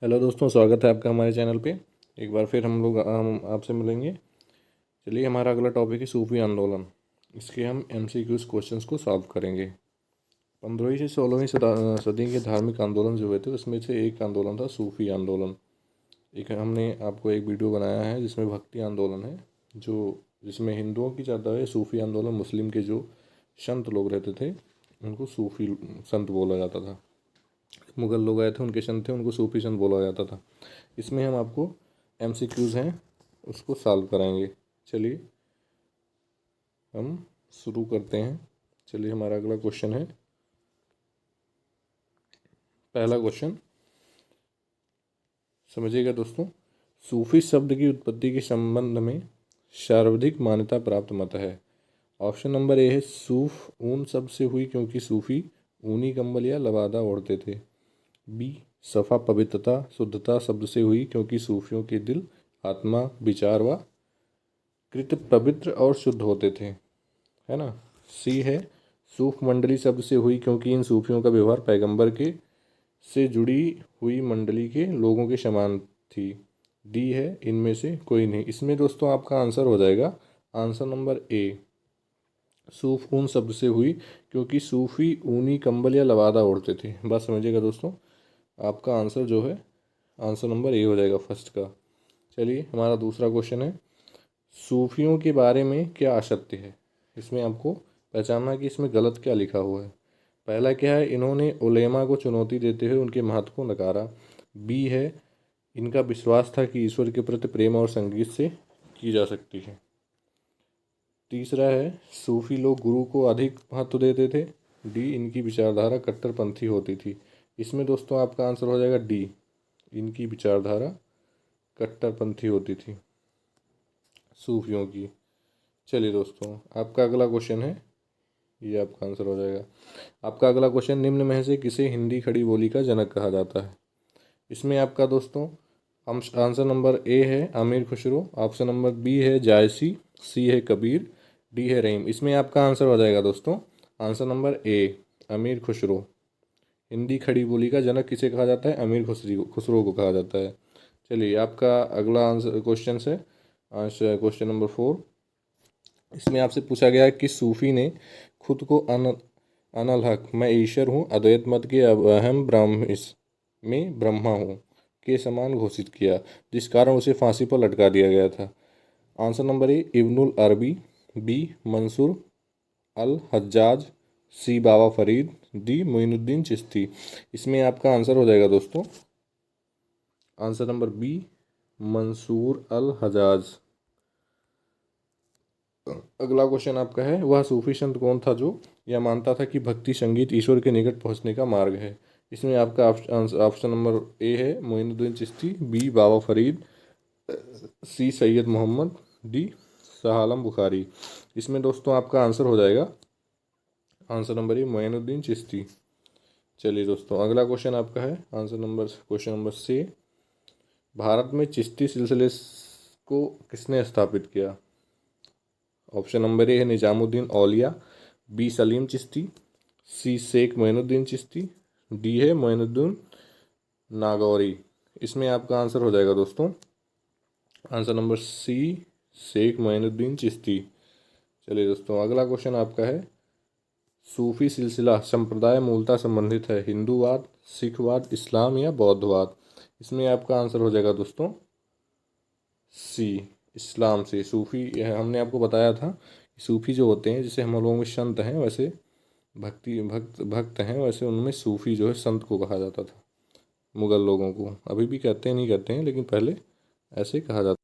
Hello दोस्तों, स्वागत है आपका हमारे चैनल पे। एक बार फिर हम आपसे मिलेंगे। चलिए, हमारा अगला टॉपिक है सूफी आंदोलन। इसके हम एमसीक्यूज क्वेश्चंस को सॉल्व करेंगे। 15वीं से 16वीं सदी के धार्मिक आंदोलन जो हुए थे उसमें से एक आंदोलन था सूफी आंदोलन। एक हमने आपको एक वीडियो बनाया है जिसमें भक्ति आंदोलन है, जो जिसमें हिंदुओं की ज़्यादा है। सूफी आंदोलन मुस्लिम के जो संत लोग रहते थे उनको सूफी संत बोला जाता था। मुग़ल लोग आए थे, उनके संत थे, उनको सूफी संत बोला जाता था। इसमें हम आपको एमसीक्यूज़ हैं उसको सॉल्व कराएंगे। चलिए हम शुरू करते हैं। चलिए, हमारा अगला क्वेश्चन है। पहला क्वेश्चन समझिएगा दोस्तों। सूफी शब्द की उत्पत्ति के संबंध में सर्वाधिक मान्यता प्राप्त मत है। ऑप्शन नंबर ए है सूफ ऊन शब्द से हुई क्योंकि सूफी ऊनी कंबल या लबादा ओढ़ते थे। बी सफ़ा पवित्रता शुद्धता शब्द से हुई क्योंकि सूफियों के दिल आत्मा विचार व कृत पवित्र और शुद्ध होते थे, है ना। सी है सूफ मंडली शब्द से हुई क्योंकि इन सूफियों का व्यवहार पैगंबर के से जुड़ी हुई मंडली के लोगों के समान थी। डी है इनमें से कोई नहीं। इसमें दोस्तों आपका आंसर हो जाएगा आंसर नंबर ए, सूफ ऊन शब्द से हुई क्योंकि सूफी ऊनी कंबल या लवादा ओढ़ते थे। बस समझिएगा दोस्तों, आपका आंसर जो है आंसर नंबर ए हो जाएगा फर्स्ट का। चलिए, हमारा दूसरा क्वेश्चन है सूफियों के बारे में क्या असत्य है। इसमें आपको पहचानना है कि इसमें गलत क्या लिखा हुआ है। पहला क्या है, इन्होंने उलेमा को चुनौती देते हुए उनके महत्व को नकारा। बी है इनका विश्वास था कि ईश्वर के प्रति प्रेम और संगीत से की जा सकती है। तीसरा है सूफी लोग गुरु को अधिक महत्व देते थे। डी इनकी विचारधारा कट्टरपंथी होती थी। इसमें दोस्तों आपका आंसर हो जाएगा डी, इनकी विचारधारा कट्टरपंथी होती थी सूफियों की। चलिए दोस्तों, आपका अगला क्वेश्चन है, ये आपका आंसर हो जाएगा। आपका अगला क्वेश्चन निम्न में से किसे हिंदी खड़ी बोली का जनक कहा जाता है। इसमें आपका दोस्तों आंसर नंबर ए है अमीर खुसरो, ऑप्शन नंबर बी है जायसी, सी है कबीर, डी है रहीम। इसमें आपका आंसर हो जाएगा दोस्तों आंसर नंबर ए अमीर खुसरो। हिंदी खड़ी बोली का जनक किसे कहा जाता है, अमीर खुसरो को कहा जाता है। चलिए, आपका अगला आंसर क्वेश्चन है आंसर क्वेश्चन नंबर 4। इसमें आपसे पूछा गया है कि सूफी ने खुद को अनल हक मैं ईश्वर हूँ अद्वैत मत के अहम ब्राह्मिस में ब्रह्मा हूँ के समान घोषित किया, जिस कारण उसे फांसी पर लटका दिया गया था। आंसर नंबर ए इब्नुल अरबी, बी मंसूर अल हज्जाज, सी बाबा फरीद, डी मोइनुद्दीन चिश्ती। इसमें आपका आंसर हो जाएगा दोस्तों आंसर नंबर बी मंसूर अल हजाज। अगला क्वेश्चन आपका है वह सूफी संत कौन था जो यह मानता था कि भक्ति संगीत ईश्वर के निकट पहुंचने का मार्ग है। इसमें आपका ऑप्शन नंबर ए है मोइनुद्दीन चिश्ती, बी बाबा फरीद, सी सैयद मोहम्मद, डी शाह आलम बुखारी। इसमें दोस्तों आपका आंसर हो जाएगा आंसर नंबर ए मोइनुद्दीन चिश्ती। चलिए दोस्तों, अगला क्वेश्चन आपका है क्वेश्चन नंबर से भारत में चिश्ती सिलसिले को किसने स्थापित किया। ऑप्शन नंबर ए है Nizamuddin Auliya, B Salim Chishti, C Sheikh Moinuddin Chishti, D है मोइनुद्दीन नागौरी। इसमें आपका आंसर हो जाएगा दोस्तों answer number C Sheikh Moinuddin Chishti. चलिए दोस्तों, अगला क्वेश्चन आपका है सूफी सिलसिला संप्रदाय मूलतः संबंधित है हिंदूवाद, सिखवाद, इस्लाम या बौद्धवाद। इसमें आपका आंसर हो जाएगा दोस्तों सी इस्लाम से। सूफ़ी यह हमने आपको बताया था कि सूफ़ी जो होते हैं जैसे हम लोगों में संत हैं वैसे भक्त हैं, वैसे उनमें सूफ़ी जो है संत को कहा जाता था। मुग़ल लोगों को अभी भी कहते हैं, नहीं कहते हैं, लेकिन पहले ऐसे कहा जाता।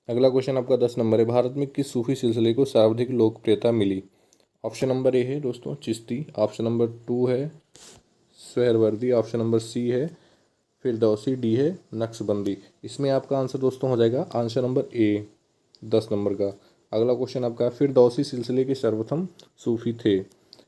अगला क्वेश्चन आपका 10 नंबर है भारत में किस सूफी सिलसिले को सर्वाधिक लोकप्रियता मिली। ऑप्शन नंबर ए है दोस्तों चिश्ती, ऑप्शन नंबर 2 है सुहरवर्दी, ऑप्शन नंबर सी है फिरदौसी, डी है नक्शबंदी। इसमें आपका आंसर दोस्तों हो जाएगा आंसर नंबर ए 10 नंबर का। अगला क्वेश्चन आपका फिरदौसी सिलसिले के सर्वप्रथम सूफी थे।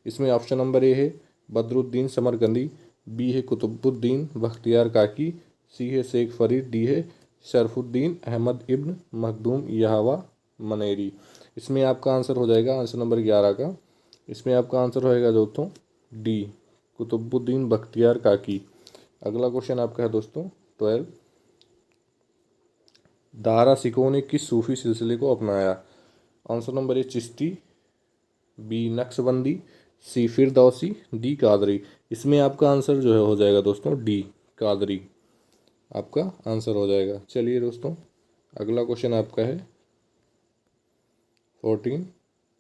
इसमें ऑप्शन नंबर ए है बदरुद्दीन समरकंदी, बी है कुतुबुद्दीन बख्तियार काकी, सी है शेख फरीद, डी है शरफुद्दीन अहमद इब्न मखदूम यहावा मनेरी। इसमें आपका आंसर हो जाएगा आंसर नंबर 11 का। इसमें आपका आंसर होएगा दोस्तों डी कुतुबुद्दीन बख्तियार काकी। अगला क्वेश्चन आपका है दोस्तों 12। दारा सिकों ने किस सूफी सिलसिले को अपनाया? Answer number A Chishti, B Naqshbandi, C Firdausi, D Qadri. इसमें आपका आंसर जो है हो जाएगा दोस्तों डी कादरी, आपका आंसर हो जाएगा। चलिए दोस्तों अगला क्वेश्चन आपका है 14।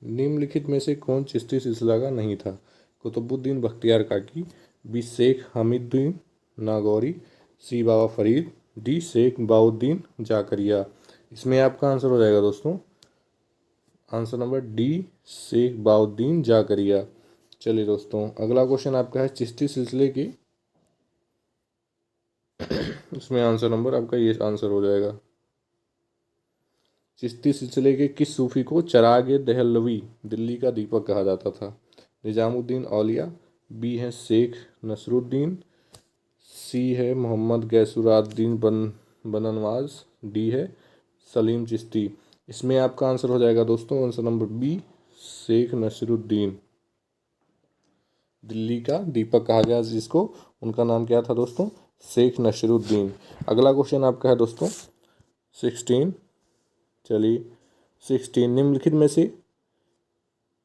निम्नलिखित में से कौन चिश्ती सिलसिला का नहीं था? Qutbuddin Bakhtiyar Kaki, B Sheikh Hamiduddin Nagori, C Baba Farid, D Sheikh Bahauddin Zakariya. इसमें आपका आंसर हो जाएगा दोस्तों answer number D Sheikh Bahauddin Zakariya. चलिए दोस्तों अगला क्वेश्चन आपका है चिश्ती सिलसिले की, इसमें आंसर नंबर आपका ये आंसर हो जाएगा। चिश्ती सिलसिले के किस सूफी को चरागे दहलवी, दिल्ली का दीपक कहा जाता था? निजामुद्दीन औलिया, बी है शेख नसरुद्दीन, सी है मोहम्मद गैसुराद्दीन बननवाज, डी है सलीम चिश्ती। इसमें आपका आंसर हो जाएगा दोस्तों answer number B Sheikh Nasiruddin, Delhi का दीपक कहा गया जिसको, उनका नाम क्या था दोस्तों? शेख नसरुद्दीन। अगला क्वेश्चन आपका है दोस्तों 16। चलिए 16। निम्नलिखित में से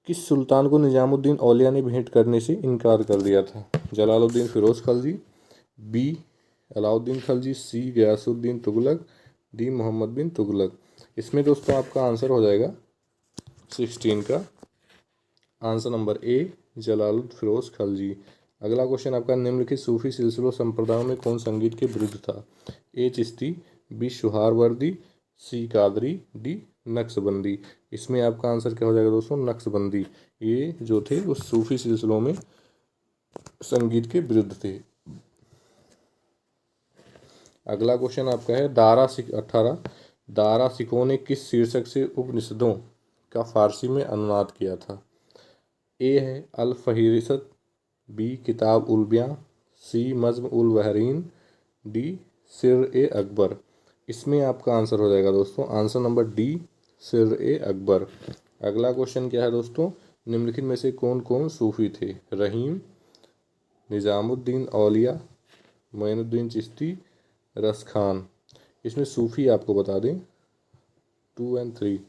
किस सुल्तान को निजामुद्दीन औलिया ने भेंट करने से इनकार कर दिया था? Jalaluddin Firoz Khalji, B Alauddin Khalji, C Ghiyasuddin Tughlaq, D Mohammad bin Tughlaq. इसमें दोस्तों आपका आंसर हो जाएगा 16 का answer number A Jalaluddin Firoz Khalji. अगला क्वेश्चन आपका निम्नलिखित सूफी सिलसिलों संप्रदायों में कौन संगीत के विरुद्ध था? ए चिश्ती, बी सुहारवर्दी, सी कादरी, डी नक्शबंदी। इसमें आपका आंसर क्या हो जाएगा दोस्तों? नक्शबंदी। ये जो थे उस सूफी सिलसिलों में संगीत के विरुद्ध थे। अगला क्वेश्चन आपका है 18। दारा सिकों ने किस शीर्षक से उपनिषदों का फारसी में अनुवाद किया था? ए है अल फहरिस्त, बी किताब उल बयां, सी मज़्म उल बहरीन, डी सिर ए अकबर। इसमें आपका आंसर हो जाएगा दोस्तों आंसर नंबर डी सिर ए अकबर। अगला क्वेश्चन क्या है दोस्तों? निम्नलिखित में से कौन कौन सूफी थे? रहीम, निज़ामुद्दीन औलिया, मोइनुद्दीन चिश्ती, रस खान। इसमें सूफी आपको बता दें 2 और 3,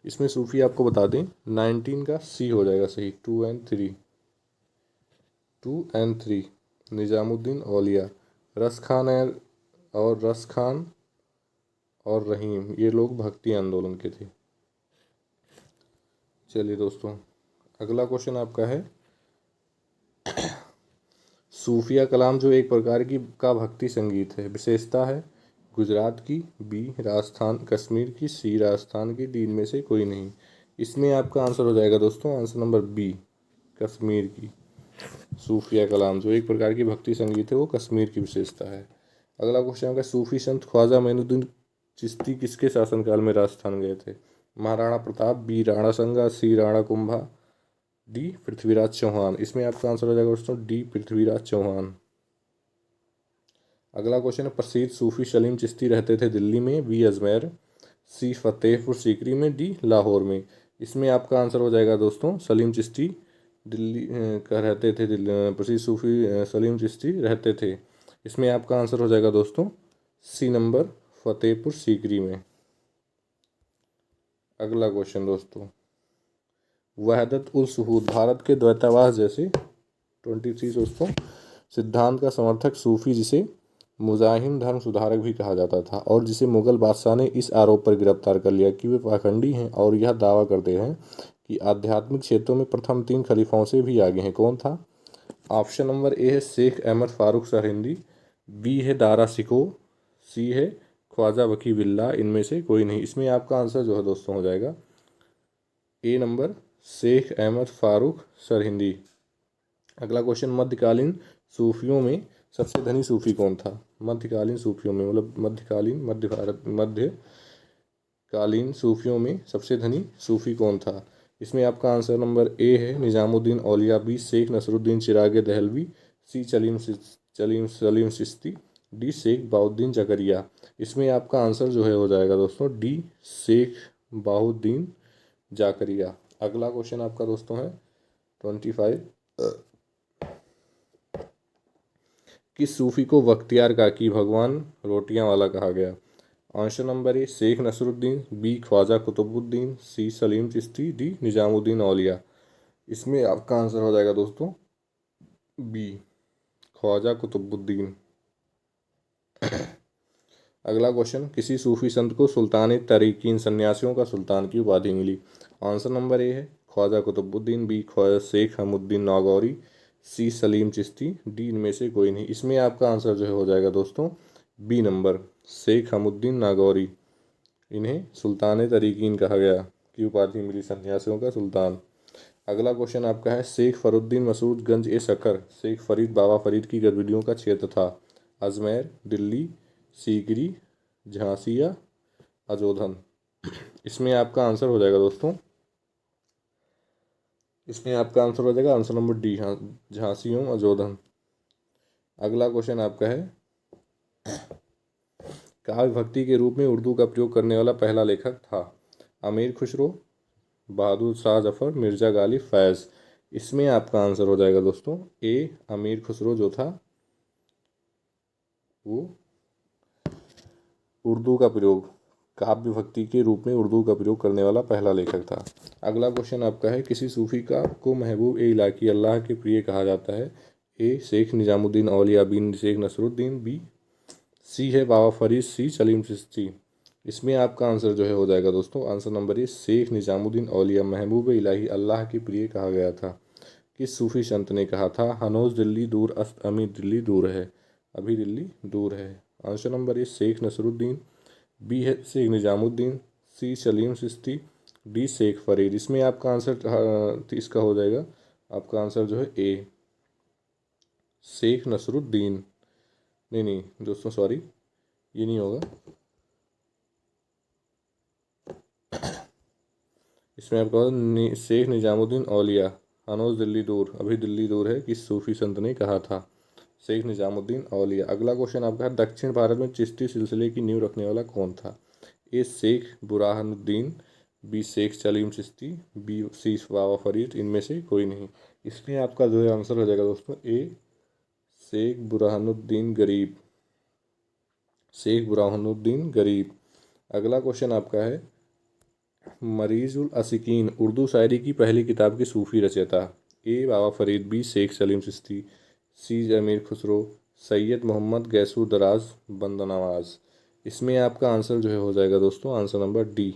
इसमें सूफी आपको बता दें 19 का सी हो जाएगा सही। 2 और 3, 2 और 3 निज़ामुद्दीन औलिया, रस खान और रस खान और रहीम, ये लोग भक्ति आंदोलन के थे। चलिए दोस्तों अगला क्वेश्चन आपका है सूफिया कलाम जो एक प्रकार की का भक्ति संगीत है, विशेषता है गुजरात की, बी राजस्थान कश्मीर की, सी राजस्थान की, डी में से कोई नहीं। इसमें आपका आंसर हो जाएगा दोस्तों आंसर नंबर बी कश्मीर की। सूफिया कलाम जो एक प्रकार की भक्ति संगीत है वो कश्मीर की विशेषता है। अगला क्वेश्चन आपका सूफी संत ख्वाजा मोइनुद्दीन चिश्ती किसके शासनकाल में राजस्थान गए थे? महाराणा प्रताप, बी राणा संगा, सी राणा कुंभा, डी पृथ्वीराज चौहान। इसमें आपका आंसर हो जाएगा दोस्तों डी पृथ्वीराज चौहान। अगला क्वेश्चन है प्रसिद्ध सूफी सलीम चिश्ती रहते थे दिल्ली में, बी अजमेर, सी फतेहपुर सीकरी में, डी लाहौर में। इसमें आपका आंसर हो जाएगा दोस्तों सलीम चिश्ती दिल्ली का रहते थे, प्रसिद्ध सूफी सलीम चिश्ती रहते थे। इसमें आपका आंसर हो जाएगा दोस्तों सी नंबर फतेहपुर सीकरी में। अगला क्वेश्चन दोस्तों वहदत उल सुहूद भारत के द्वैतावाद जैसे 23 दोस्तों सिद्धांत का समर्थक सूफी जिसे मुजाहिम धर्म सुधारक भी कहा जाता था और जिसे मुगल बादशाह ने इस आरोप पर गिरफ्तार कर लिया कि वे पाखंडी हैं और यह दावा करते हैं कि आध्यात्मिक क्षेत्रों में प्रथम 3 खलीफाओं से भी आगे हैं, कौन था? ऑप्शन नंबर ए है शेख अहमद फारूक सरहिंदी, बी है दारा सिको, सी है ख्वाजा बकी बिल्ला, इनमें से कोई नहीं। इसमें आपका आंसर जो है दोस्तों हो जाएगा ए नंबर शेख अहमद फारूक सरहिंदी। अगला क्वेश्चन मध्यकालीन सूफियों में सबसे धनी सूफी कौन था? मध्यकालीन सूफियों में मतलब मध्यकालीन सूफियों में सबसे धनी सूफी कौन था? इसमें आपका आंसर नंबर ए है निजामुद्दीन औलिया, बी शेख नसरुद्दीन चिरागे दहलवी, सी सलीम चिश्ती, डी शेख बाउद्दीन जकरिया। इसमें आपका आंसर जो है हो जाएगा दोस्तों डी शेख बाउद्दीन जाकरिया। अगला क्वेश्चन आपका दोस्तों है 25। किस सूफी को बख्तियार काकी भगवान रोटियां वाला कहा गया? Option number A Sheikh Nasiruddin, B Khwaja Qutbuddin, C Salim Chishti, D Nizamuddin Auliya. इसमें आपका आंसर हो जाएगा दोस्तों बी ख्वाजा कुतुबुद्दीन। अगला क्वेश्चन, किसी सूफी संत को सुल्तान तरीकीन सन्यासियों का सुल्तान की उपाधि मिली? आंसर नंबर ए है ख्वाजा कुतुबुद्दीन, बी ख्वाजा शेख हमउद्दीन नागौरी, सी सलीम चिश्ती, डी इनमें से कोई नहीं। इसमें आपका आंसर जो है हो जाएगा दोस्तों बी नंबर शेख हमउद्दीन नागौरी। इन्हें सुल्तान तरीकीन कहा गया की उपाधि मिली, सन्यासियों का सुल्तान। अगला क्वेश्चन आपका है, शेख फरुद्दीन मसूद गंज ए सकर शेख फरीद बाबा फरीद की गतिविधियों का क्षेत्र था? अजमेर, दिल्ली, सीकरी, झांसी या अजोधन। इसमें आपका आंसर हो जाएगा दोस्तों, इसमें आपका आंसर हो जाएगा आंसर नंबर डी, झांसी एवं अजोधन। अगला क्वेश्चन आपका है, काव्य भक्ति के रूप में उर्दू का प्रयोग करने वाला पहला लेखक था? अमीर खुसरो, बहादुर शाह जफर, मिर्जा गालिब, फैज़। इसमें आपका आंसर हो जाएगा दोस्तों ए अमीर खुसरो जो था वो उर्दू का प्रयोग, काव्य भक्ति के रूप में उर्दू का प्रयोग करने वाला पहला लेखक था। अगला क्वेश्चन आपका है, किसी सूफी का को महबूब ए इलाकी अल्लाह के प्रिय कहा जाता है? A Sheikh Nizamuddin Auliya, B Sheikh Nasiruddin, B C है बाबा फरीद, सी सलीम चिश्ती। इसमें आपका आंसर जो है हो जाएगा दोस्तों answer number A Sheikh Nizamuddin Auliya Mehboob Ilahi अल्लाह के प्रिय कहा गया था। किस सूफी संत ने कहा था, हनोज दिल्ली दूर अस्त अमी दिल्ली दूर है, अभी दिल्ली दूर है? Answer number A Sheikh Nasiruddin, B है शेख निजामुद्दीन, सी सलीम चिश्ती, डी शेख फरीद। इसमें आपका आंसर इसका हो जाएगा आपका आंसर जो है ए शेख नसरुद्दीन। नहीं दोस्तों सॉरी, ये नहीं होगा। इसमें आपका शेख निजामुद्दीन औलिया हनोज दिल्ली दूर अभी दिल्ली दूर है किस सूफी संत ने कहा था? शेख निजामुद्दीन औलिया। अगला क्वेश्चन आपका है, दक्षिण भारत में चिश्ती सिलसिले की नींव रखने वाला कौन था? A Sheikh Burhanuddin, B Sheikh Salim Chishti, B C Baba Farid, इनमें से कोई नहीं। इसमें आपका जो है आंसर हो जाएगा दोस्तों ए शेख बुरहानुद्दीन गरीब, शेख बुरहानुद्दीन गरीब। अगला क्वेश्चन आपका है, मरीजुल असिकीन उर्दू शायरी की पहली किताब की सूफी रचयिता? ए बाबा फरीद, बी शेख सलीम चिश्ती, सी अमीर खुसरो, सैयद मोहम्मद गैसू दराज बंदा नवाज। इसमें आपका आंसर जो है हो जाएगा दोस्तों answer number D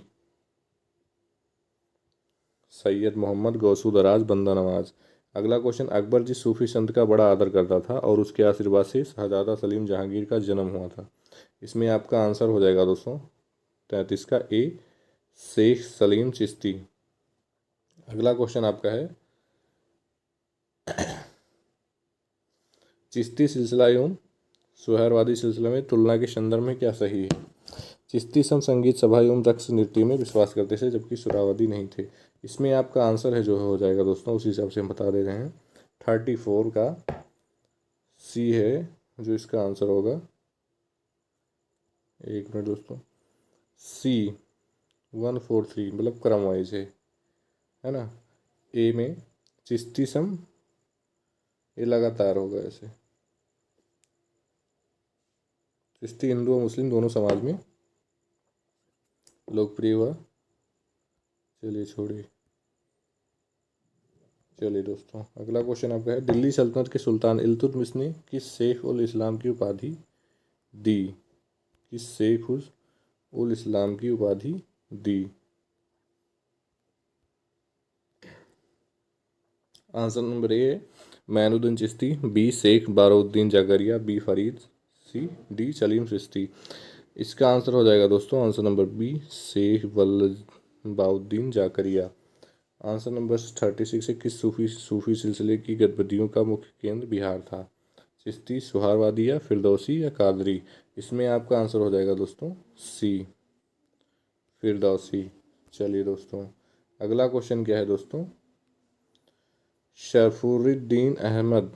Syed Mohammad Gesu Daraz Banda Nawaz. अगला क्वेश्चन, अकबर जिस सूफी संत का बड़ा आदर करता था और उसके आशीर्वाद से शहजादा सलीम जहांगीर का जन्म हुआ था? इसमें आपका आंसर हो जाएगा दोस्तों 33 का ए शेख सलीम चिश्ती। अगला क्वेश्चन आपका है, चिश्ती सिलसिला एवं सुहरवादी सिलसिला में तुलना के संदर्भ में क्या सही है? चिश्ती संगीत सभा एवं रक्स नृत्य में विश्वास करते थे जबकि सुहरावादी नहीं थे। इसमें आपका आंसर है जो हो जाएगा दोस्तों उसी हिसाब से हम बता दे रहे हैं 34 का सी है जो इसका आंसर होगा। एक मिनट दोस्तों, सी 143 मतलब क्रम वाइज है ना। ए में चिश्ती सम ये लगातार होगा ऐसे। चिश्ती हिंदू और मुस्लिम दोनों समाज में लोकप्रिय हुआ। चलिए छोड़िए। चलिए दोस्तों, अगला क्वेश्चन आपका है, दिल्ली सल्तनत के सुल्तान इल्तुतमिश ने किस शेख उल इस्लाम की उपाधि दी? किस शेख उल इस्लाम की उपाधि दी? Answer number A Moinuddin Chishti, B Sheikh Bahauddin Zakariya, B Farid, C D Salim Chishti. इसका आंसर हो जाएगा दोस्तों answer number B Sheikh Bahauddin Zakariya. Answer number 36 है, किस सूफी सिलसिले की गतिविधियों का मुख्य केंद्र बिहार था? चिश्ती, सुहारवादी या फिरदौसी या कादरी? इसमें आपका आंसर हो जाएगा दोस्तों सी फिरदौसी। चलिए दोस्तों, अगला क्वेश्चन क्या है दोस्तों, शरफुरुद्दीन अहमद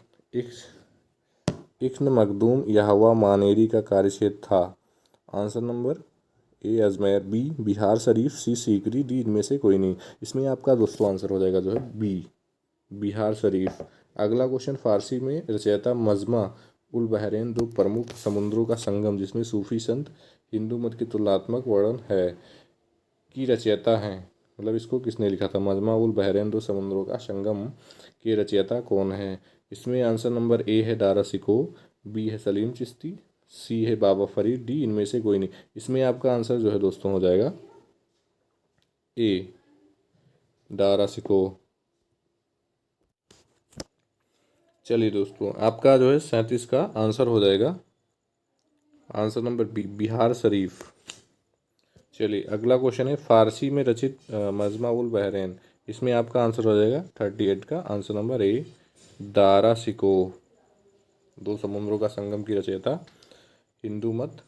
इब्न मखदूम यहवा मानेरी का कार्यक्षेत्र था? Answer number A Ajmer, B Bihar Sharif, C Sikri, D इनमें से कोई नहीं। इसमें आपका दोस्तों आंसर हो जाएगा जो है बी बिहार शरीफ। अगला क्वेश्चन, फारसी में रचयिता मजमा उल बहरैन दो प्रमुख समुद्रों का संगम जिसमें सूफी संत हिंदू मत की तुलनात्मक वर्णन है की रचयिता हैं। मतलब इसको किसने लिखा था? मजमा उल बहरैन दो समुद्रों का संगम के रचयिता कौन है? इसमें आंसर नंबर ए है दारा सिको, बी है सलीम चिश्ती, सी है बाबा फरीद, डी इनमें से कोई नहीं। इसमें आपका आंसर जो है दोस्तों हो जाएगा ए, दारा सिको। चलिए दोस्तों, आपका जो है 37 का आंसर हो जाएगा आंसर नंबर बी, बिहार शरीफ। चलिए अगला क्वेश्चन है, फारसी में रचित मजमा उल बहरैन, इसमें आपका आंसर हो जाएगा 38 का आंसर नंबर ए, दारा सिको। दो समुद्रों का संगम की रचयिता, हिंदू मत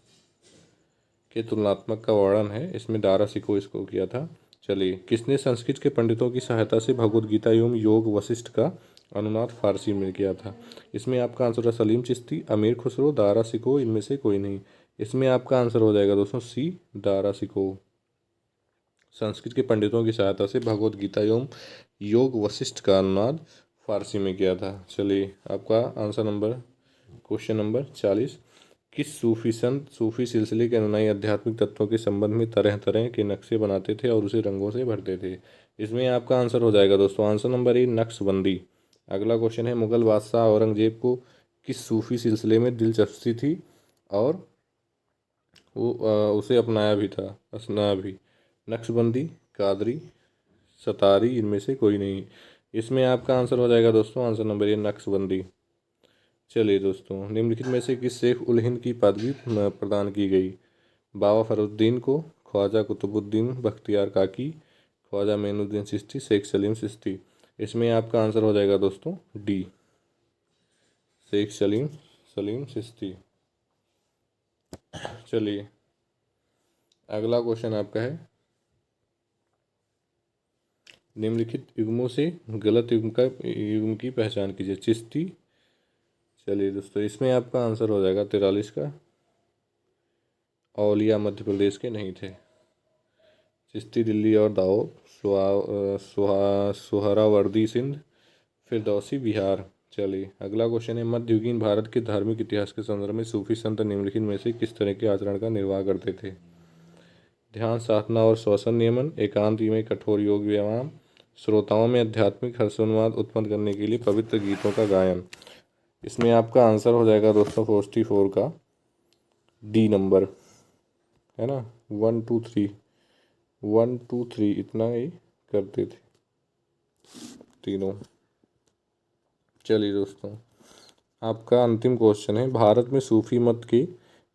के तुलनात्मक का वर्णन है, इसमें दारा सिको इसको किया था। चलिए, किसने संस्कृत के पंडितों की सहायता से भगवद गीता एवं योग वशिष्ठ का अनुवाद फारसी में किया था? इसमें आपका आंसर है सलीम चिश्ती, अमीर खुसरो, दारा सिको, इनमें से कोई नहीं। इसमें आपका आंसर हो जाएगा दोस्तों सी, दारा सिको। संस्कृत के पंडितों की सहायता से भगवद गीता एवं योग वशिष्ठ का अनुवाद फारसी में किया था। चलिए आपका आंसर नंबर, क्वेश्चन नंबर 40, किस सूफी संत सूफी सिलसिले के अनुयायी आध्यात्मिक तत्वों के संबंध में तरह तरह के नक्शे बनाते थे और उसे रंगों से भरते थे? इसमें आपका आंसर हो जाएगा दोस्तों आंसर नंबर ए, नक्शबंदी। अगला क्वेश्चन है, मुगल बादशाह औरंगजेब को किस सूफी सिलसिले में दिलचस्पी थी और वो उसे अपनाया भी? नक्शबंदी, कादरी, सतारी, इनमें से कोई नहीं। इसमें आपका आंसर हो जाएगा दोस्तों आंसर नंबर ए, नक्शबंदी। चलिए दोस्तों, निम्नलिखित में से किस शेख उल हिंद की पदवी प्रदान की गई? बाबा फरुद्दीन को, ख्वाजा कुतुबुद्दीन बख्तियार काकी, ख्वाजा मेनुद्दीन चिश्ती, शेख सलीम चिश्ती। इसमें आपका आंसर हो जाएगा दोस्तों डी, शेख सलीम चिश्ती। चलिए अगला क्वेश्चन आपका है, निम्नलिखित युग्मों से गलत युग्म की पहचान कीजिए। चिश्ती। चलिए दोस्तों, इसमें आपका आंसर हो जाएगा 43 का, औलिया मध्य प्रदेश के नहीं थे। चिश्ती दिल्ली और दाऊद, सुहरावर्दी सिंध, फिरदौसी बिहार। चलिए अगला क्वेश्चन है, मध्ययुगीन भारत के धार्मिक इतिहास के संदर्भ में सूफी संत निम्नलिखित में से किस तरह के आचरण का निर्वाह करते थे? ध्यान साधना और श्वसन नियमन, एकांत में कठोर योग व्यायाम, श्रोताओं में आध्यात्मिक हर्षोन्माद उत्पन्न करने के लिए पवित्र गीतों का गायन। इसमें आपका आंसर हो जाएगा दोस्तों 44 का डी नंबर, है ना, 1 2 3 इतना ही करते थे तीनों। चलिए दोस्तों, आपका अंतिम क्वेश्चन है, भारत में सूफी मत के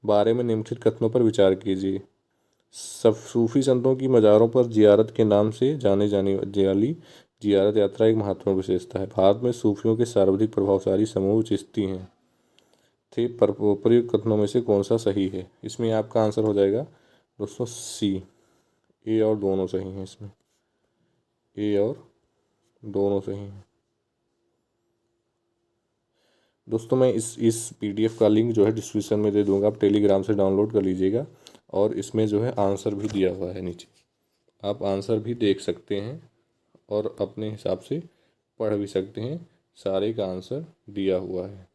बारे में निम्नलिखित कथनों पर विचार कीजिए। सब सूफी संतों की मज़ारों पर जियारत के नाम से जाने जाने वाली जियारत यात्रा एक महत्वपूर्ण विशेषता है। भारत में सूफियों के सर्वाधिक प्रभावशाली समूह चिश्ती हैं थे, पर उपयुक्त कथनों में से कौन सा सही है? इसमें आपका आंसर हो जाएगा दोस्तों सी, ए और दोनों सही हैं। इसमें ए और दोनों सही हैं। दोस्तों मैं इस पीडीएफ का लिंक जो है डिस्क्रिप्शन में दे दूंगा, आप टेलीग्राम से डाउनलोड कर लीजिएगा और इसमें जो है आंसर भी दिया हुआ है नीचे, आप आंसर भी देख सकते हैं और अपने हिसाब से पढ़ भी सकते हैं, सारे का आंसर दिया हुआ है।